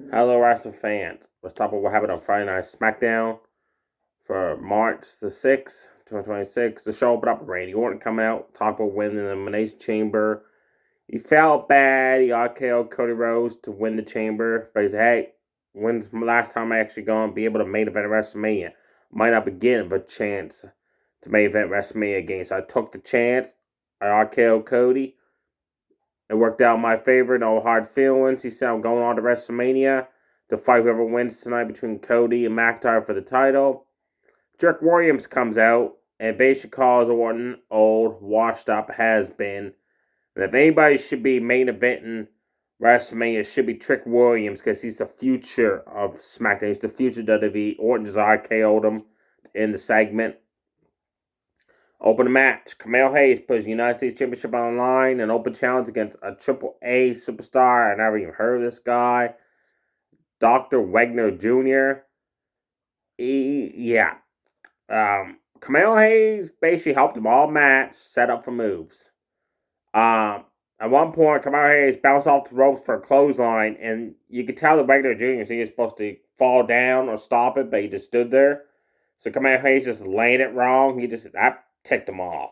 Hello, wrestling fans. Let's talk about what happened on Friday Night SmackDown for March the 6th, 2026. The show opened up with Randy Orton coming out, talk about winning the Elimination Chamber. He felt bad. He RKO'd Cody Rhodes to win the Chamber. But he said, hey, when's the last time I actually going to be able to main event WrestleMania? Might not be getting a chance to main event WrestleMania again. So I took the chance. I RKO'd Cody. It worked out in my favor. No hard feelings. He said I'm going on to WrestleMania to fight whoever wins tonight between Cody and McIntyre for the title. Trick Williams comes out and basically calls Orton old, washed up, has been. And if anybody should be main eventing WrestleMania, it should be Trick Williams because he's the future of SmackDown. He's the future of WWE. Orton just RKO'd him in the segment. Open the match. Camille Hayes puts the United States Championship on the line. An open challenge against a Triple A superstar. I never even heard of this guy. Dr. Wagner Jr. Camille Hayes basically helped him all match, set up for moves. At one point, Camille Hayes bounced off the ropes for a clothesline, and you could tell that Wagner Jr. He was supposed to fall down or stop it, but he just stood there. So Camille Hayes just laying it wrong. That ticked him off.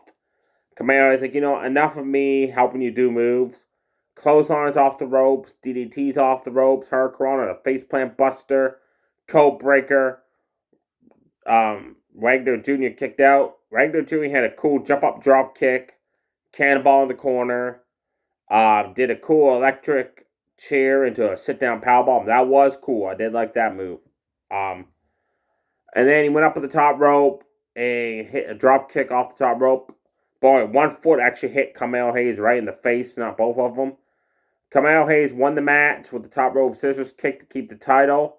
Camaro is like, enough of me helping you do moves. Clotheslines off the ropes, DDTs off the ropes, Hurricane, a faceplant buster, code breaker. Wagner Jr. kicked out. Wagner Jr. had a cool jump up drop kick, cannonball in the corner. Did a cool electric chair into a sit down powerbomb. That was cool. I did like that move. And then he went up at the top rope and hit a drop kick off the top rope. Boy, one foot actually hit Camille Hayes right in the face, not both of them. Camille Hayes won the match with the top rope scissors kick to keep the title.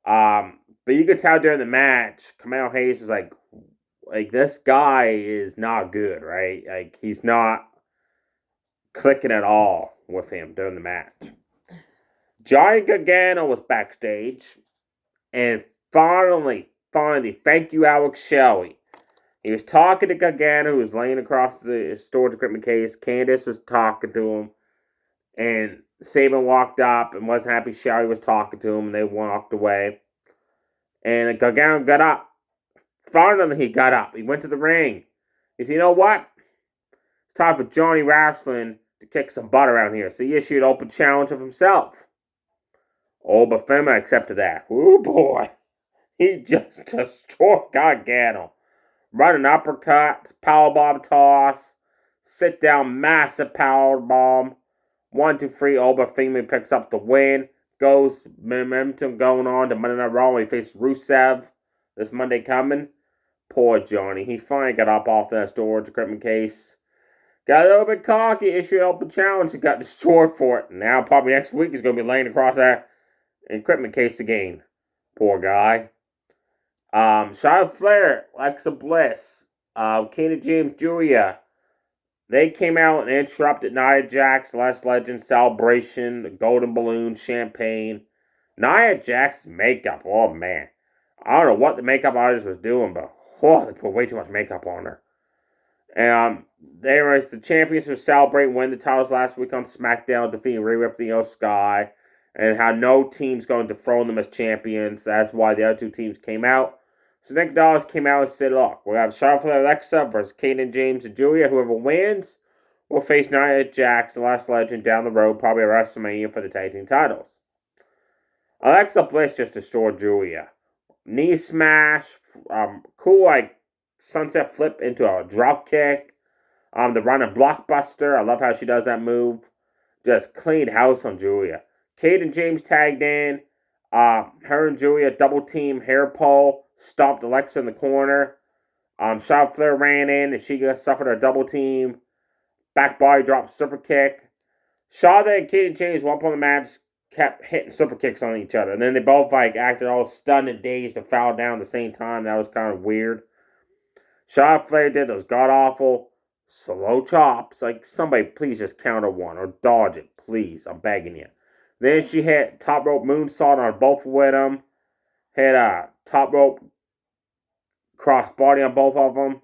But you could tell during the match, Camille Hayes was like this guy is not good, right? Like he's not clicking at all with him during the match. Johnny Gargano was backstage, and finally, thank you, Alex Shelley. He was talking to Gargano, who was laying across the storage equipment case. Candice was talking to him. And Saban walked up and wasn't happy Sherry was talking to him, and they walked away. And Gargano got up. Finally, he got up. He went to the ring. He said, you know what? It's time for Johnny Wrestling to kick some butt around here. So he issued an open challenge of himself. Oba Fema accepted that. Oh, boy. He just destroyed Gargano. Running uppercut, powerbomb toss, sit down, massive powerbomb. 1, 2, 3, Obafemi picks up the win. Goes momentum going on to Monday Night Raw when he faces Rusev this Monday coming. Poor Johnny. He finally got up off that storage equipment case. Got a little bit cocky, issued an open challenge, and got destroyed for it. Now, probably next week, he's going to be laying across that equipment case again. Poor guy. Charlotte Flair, Alexa Bliss, Katie James Julia, they came out and interrupted Nia Jax, Last Legend celebration, the golden balloon, champagne. Nia Jax's makeup, oh man. I don't know what the makeup artist was doing, but they put way too much makeup on her. They were the champions who celebrating winning the titles last week on SmackDown, defeating Rhea Ripley and Sky, and how no team's going to dethrone them as champions. That's why the other two teams came out. So Nick Dawes came out and said, look, we have Charlotte Flair Alexa versus Kaden James and Julia. Whoever wins will face Nia Jax, the Last Legend, down the road, probably at WrestleMania for the tag team titles. Alexa Bliss just destroyed Julia. Knee smash, cool like sunset flip into a drop kick. The running blockbuster. I love how she does that move. Just clean house on Julia. Kaden James tagged in. Her and Julia double team hair pole. Stomped Alexa in the corner. Charlotte Flair ran in and she suffered a double team. Back body drop super kick. Charlotte and Kaden James, one point of the match, kept hitting super kicks on each other. And then they both acted all stunned and dazed and fell down at the same time. That was kind of weird. Charlotte Flair did those god awful slow chops. Somebody please just counter one or dodge it, please. I'm begging you. Then she hit top rope moonsault on both of them. Hit a top rope cross body on both of them.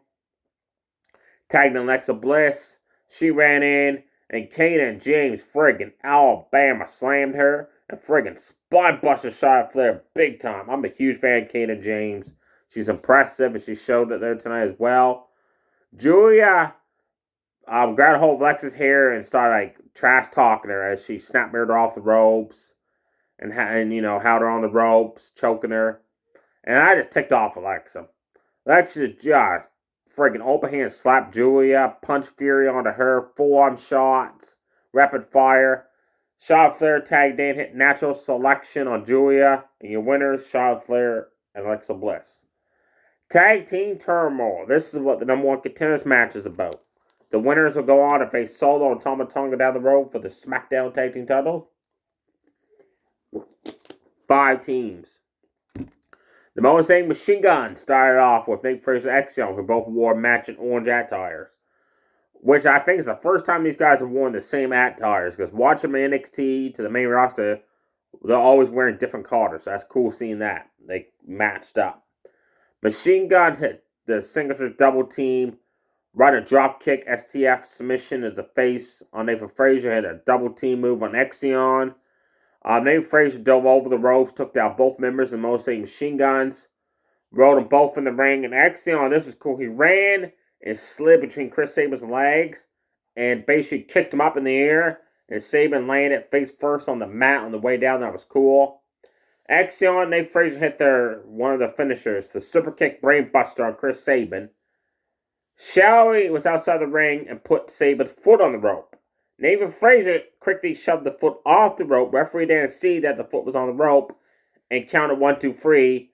Tagged in Alexa Bliss. She ran in, and Kaden James friggin' Alabama slammed her. And friggin' spine buster Charlotte Flair big time. I'm a huge fan of Kana James. She's impressive, and she showed it there tonight as well. Julia grabbed a hold of Lex's hair and started like trash talking her as she snapped her off the ropes and held her on the ropes, choking her. And I just ticked off Alexa. Alexa just friggin' open hand slapped Julia, punched Fury onto her, forearm shots, rapid fire. Charlotte Flair tagged in, hit natural selection on Julia, and your winners, Charlotte Flair and Alexa Bliss. Tag Team Turmoil. This is what the number 1 contenders match is about. The winners will go on to face Solo and Tama Tonga down the road for the SmackDown Tag Team titles. 5 teams. The Most Hated Machine Gun started off with Nate Fraser and X-Young, who both wore matching orange attires. Which I think is the first time these guys have worn the same attires, because watching them in NXT to the main roster, they're always wearing different colors. So that's cool seeing that. They matched up. Machine Guns hit the signature double team, right a drop kick STF submission to the face on Nathan Frazier, hit a double team move on Exion. Nathan Frazier dove over the ropes, took down both members of the Most Hated Machine Guns, rode them both in the ring, and Exion, this was cool, he ran and slid between Chris Sabin's legs and basically kicked him up in the air, and Sabin landed face first on the mat on the way down. That was cool. Exion, Nate Frazier hit one of the finishers, the super kick brainbuster on Chris Sabin. Shelly was outside the ring and put Sabin's foot on the rope. Nathan Frazier quickly shoved the foot off the rope. Referee didn't see that the foot was on the rope and counted 1, 2, 3.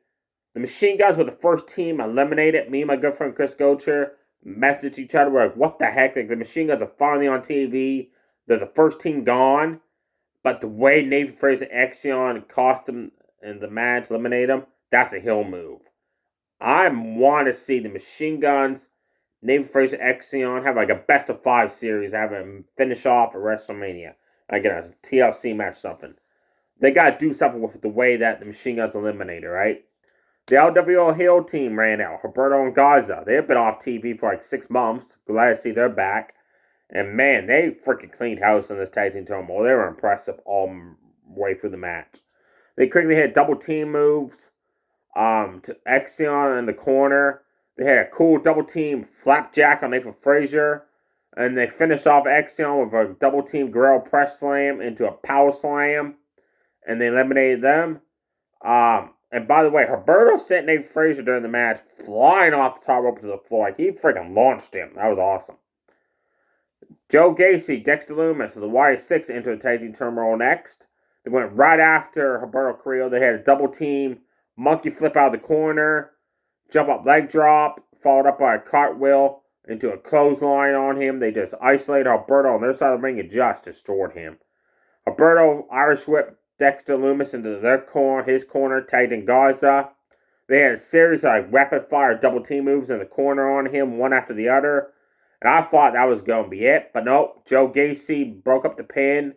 The Machine Guns were the first team eliminated. Me and my good friend Chris Gocher messaged each other. We're like, what the heck? Like, the Machine Guns are finally on TV. They're the first team gone. But the way Nathan Frazier Exion cost them in the match, eliminate them, that's a heel move. I want to see the Machine Guns, Nathan Frazier Exion have like a best of 5 series, have them finish off at WrestleMania. I get a TLC match, something. They got to do something with the way that the Machine Guns eliminated, right? The LWO heel team ran out. Roberto and Garza. They have been off TV for like 6 months. Glad to see they're back. And man, they freaking cleaned house in this tag team turmoil. They were impressive all the way through the match. They quickly hit double team moves to Exion in the corner. They had a cool double team flapjack on Nathan Frazier. And they finished off Exion with a double team Guerrero press slam into a power slam. And they eliminated them. And by the way, Roberto sent Nathan Frazier during the match flying off the top rope to the floor. Like, he freaking launched him. That was awesome. Joe Gacy, Dexter Lumis, and the Y6 entered the tag team turmoil next. They went right after Roberto Carrillo. They had a double team monkey flip out of the corner, jump up leg drop, followed up by a cartwheel into a clothesline on him. They just isolated Roberto on their side of the ring and just destroyed him. Roberto Irish whipped Dexter Lumis into his corner, tagged in Garza. They had a series of like rapid fire double team moves in the corner on him, one after the other. And I thought that was going to be it. But nope, Joe Gacy broke up the pin.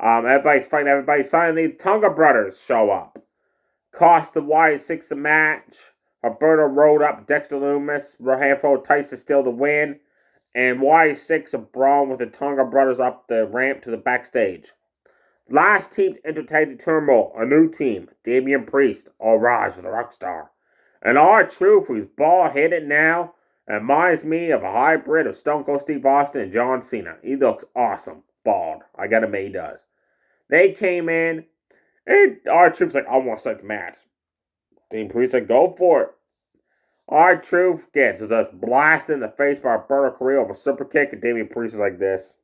Everybody's fighting everybody. Suddenly, the Tonga brothers show up. Cost the Y6 the match. Roberto rolled up Dexter Lumis. A handful of Tyson still to win. And Y6 are brawling with the Tonga brothers up the ramp to the backstage. Last team to enter tag team turmoil, a new team, Damian Priest, All Rise with a Rockstar. And R-Truth, who's bald-headed now, reminds me of a hybrid of Stone Cold Steve Austin and John Cena. He looks awesome, bald. I gotta admit he does. They came in, and R-Truth's like, I want to start the match. Damian Priest said, go for it. R-Truth gets just blasted in the face by Roberto Carrillo with a super kick, and Damian Priest is like this.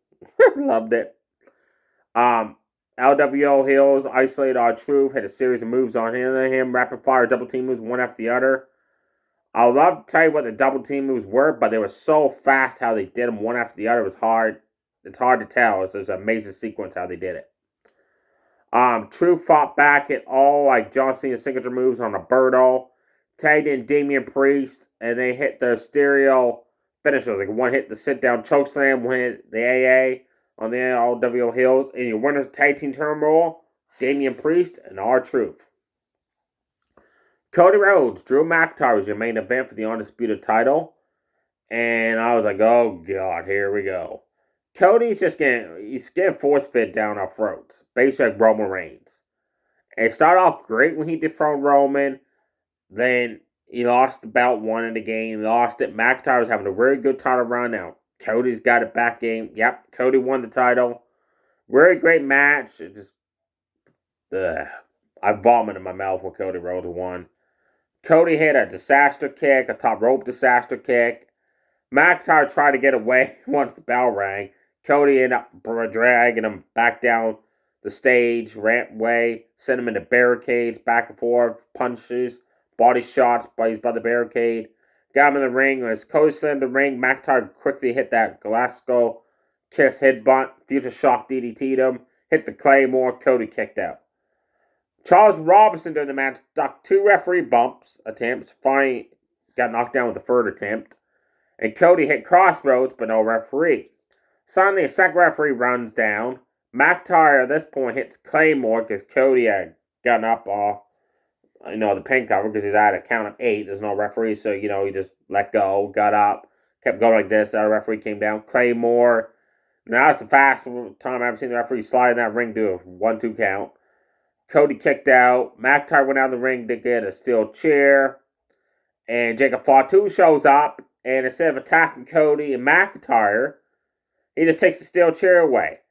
Loved it. LWO heels isolated R-Truth, had a series of moves on him, rapid fire double team moves one after the other. I'd love to tell you what the double team moves were, but they were so fast how they did them one after the other. It was hard. It's hard to tell. It's an amazing sequence how they did it. Truth fought back at all like John Cena's signature moves on Roberto. Tagged in Damian Priest, and they hit the stereo finishers. Like one hit the sit-down chokeslam, one hit the AA on the LWO heels. And your winners tag team turmoil, Damian Priest and R-Truth. Cody Rhodes, Drew McIntyre was your main event for the Undisputed title. And I was like, oh, God, here we go. Cody's just he's getting force fed down our throats, basically like Roman Reigns. And it started off great when he dethroned Roman. Then he lost the belt, won in the game, lost it. McIntyre was having a very good title run now. Cody's got it back in. Yep, Cody won the title. Very great match. It just, I vomited in my mouth when Cody Rhodes won. Cody hit a disaster kick, a top rope disaster kick. McIntyre tried to get away once the bell rang. Cody ended up dragging him back down the stage, rampway, sent him into barricades, back and forth, punches, body shots by the barricade. Got him in the ring. As Cody slid in the ring, McIntyre quickly hit that Glasgow Kiss headbutt, Future Shock DDT'd him, hit the Claymore, Cody kicked out. Charles Robinson during the match ducked 2 referee bumps attempts, finally got knocked down with the third attempt. And Cody hit Crossroads, but no referee. Suddenly, a second referee runs down. McIntyre at this point hits Claymore because Cody had gotten up off, the pin cover because he's at a count of 8. There's no referee, so, he just let go, got up, kept going like this. The referee came down. Claymore. Now that's the fastest time I've ever seen the referee slide in that ring do a 1-2 count. Cody kicked out. McIntyre went out of the ring to get a steel chair. And Jacob Fatu shows up. And instead of attacking Cody and McIntyre, he just takes the steel chair away.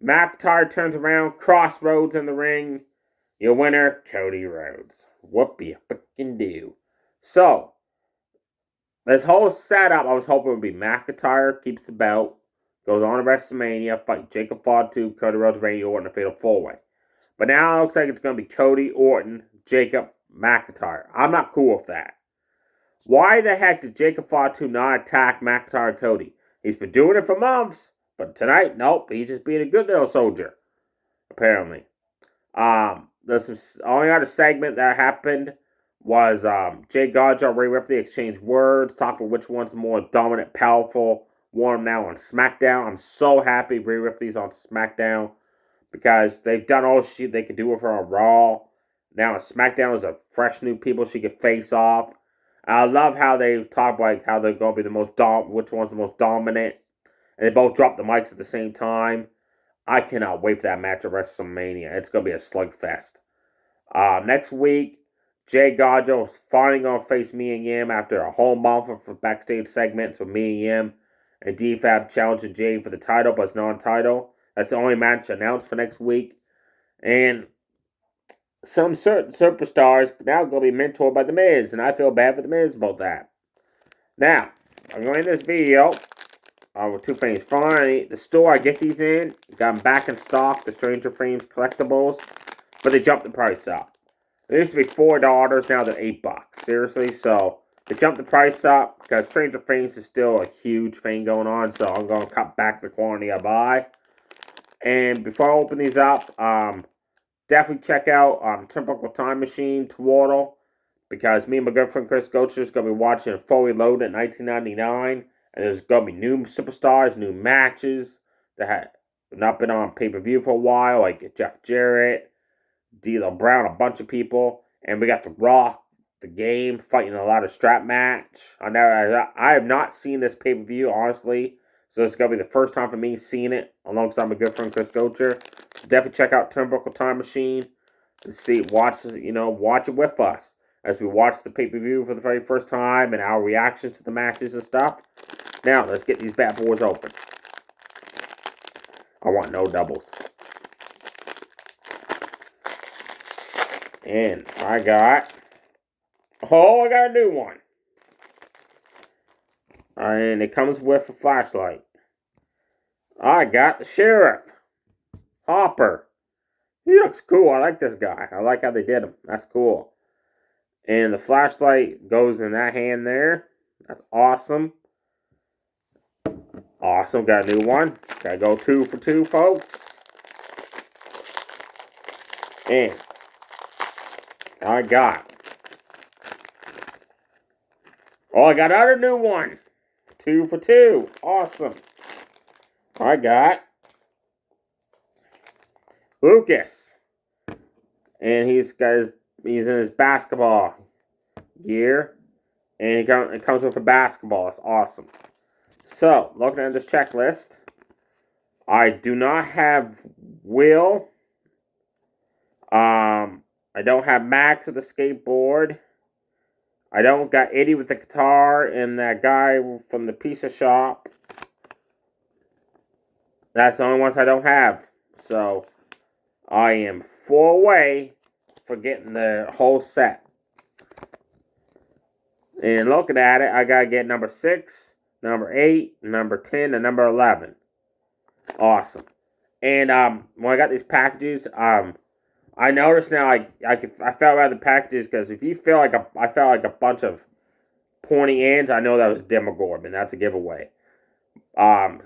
McIntyre turns around, Crossroads in the ring. Your winner, Cody Rhodes. Whoop you fucking do. So, this whole setup, I was hoping would be McIntyre keeps the belt, goes on to WrestleMania, fight Jacob Fatu, Cody Rhodes, Randy Orton, a fatal 4-way. But now it looks like it's going to be Cody, Orton, Jacob, McIntyre. I'm not cool with that. Why the heck did Jacob Fatu not attack McIntyre and Cody? He's been doing it for months. But tonight, nope. He's just being a good little soldier. Apparently. There's some only other segment that happened was Jay Garza, Rhea Ripley exchanged words, talking about which one's the more dominant, powerful one now on SmackDown. I'm so happy Rhea Ripley's on SmackDown because they've done all shit they could do with her on Raw. Now on SmackDown is a fresh new people she could face off. I love how they talk about how they're going to be the most which one's the most dominant. And they both drop the mics at the same time. I cannot wait for that match at WrestleMania. It's going to be a slugfest. Next week, Jay Garza is finally going to face Mia Yim after a whole month of backstage segments with Mia Yim and DFAB challenging Jay for the title, but it's non-title. That's the only match announced for next week. And some certain superstars now going to be mentored by The Miz, and I feel bad for The Miz about that. Now, I'm going to end this video with 2 things. Finally, the store I get these in, got them back in stock, the Stranger Things collectibles, but they jumped the price up. It used to be $4, now they're $8. Seriously, so they jumped the price up because Stranger Things is still a huge thing going on, so I'm going to cut back the quantity I buy. And before I open these up, definitely check out Turnbuckle Time Machine Twaddle, because me and my good friend Chris Gocher is going to be watching Fully Loaded in 1999. And there's going to be new superstars, new matches that have not been on pay-per-view for a while, like Jeff Jarrett, D'Lo Brown, a bunch of people. And we got The Rock, The Game, fighting a lot of strap match. I have not seen this pay-per-view, honestly. So this is going to be the first time for me seeing it alongside my good friend Chris Gocher. So definitely check out Turnbuckle Time Machine to watch it with us as we watch the pay-per-view for the very first time and our reactions to the matches and stuff. Now, let's get these bad boys open. I want no doubles. And I got a new one. And it comes with a flashlight. I got the Sheriff. Hopper. He looks cool. I like this guy. I like how they did him. That's cool. And the flashlight goes in that hand there. That's awesome. Awesome. Got a new one. Gotta go 2 for 2, folks. And I got another new one. 2 for 2. Awesome. I got Lucas. And he's in his basketball gear. And it comes with a basketball. It's awesome. So, looking at this checklist, I do not have Will. I don't have Max with the skateboard. I don't got Eddie with the guitar and that guy from the pizza shop. That's the only ones I don't have. So I am 4 away for getting the whole set. And looking at it, I gotta get number 6, number 8, number 10, and number 11. Awesome. And when I got these packages, I noticed now I felt bad the packages because if you feel like I felt like a bunch of pointy ends, I know that was Demogorgon. That's a giveaway. I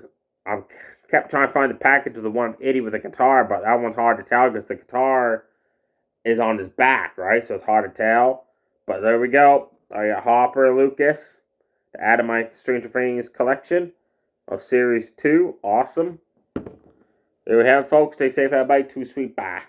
kept trying to find the package of the one idiot with the guitar, but that one's hard to tell because the guitar is on his back, right? So it's hard to tell. But there we go. I got Hopper and Lucas to add to my Stranger Things collection of Series 2. Awesome. There we have it, folks. Stay safe, everybody. Too sweet. Bye.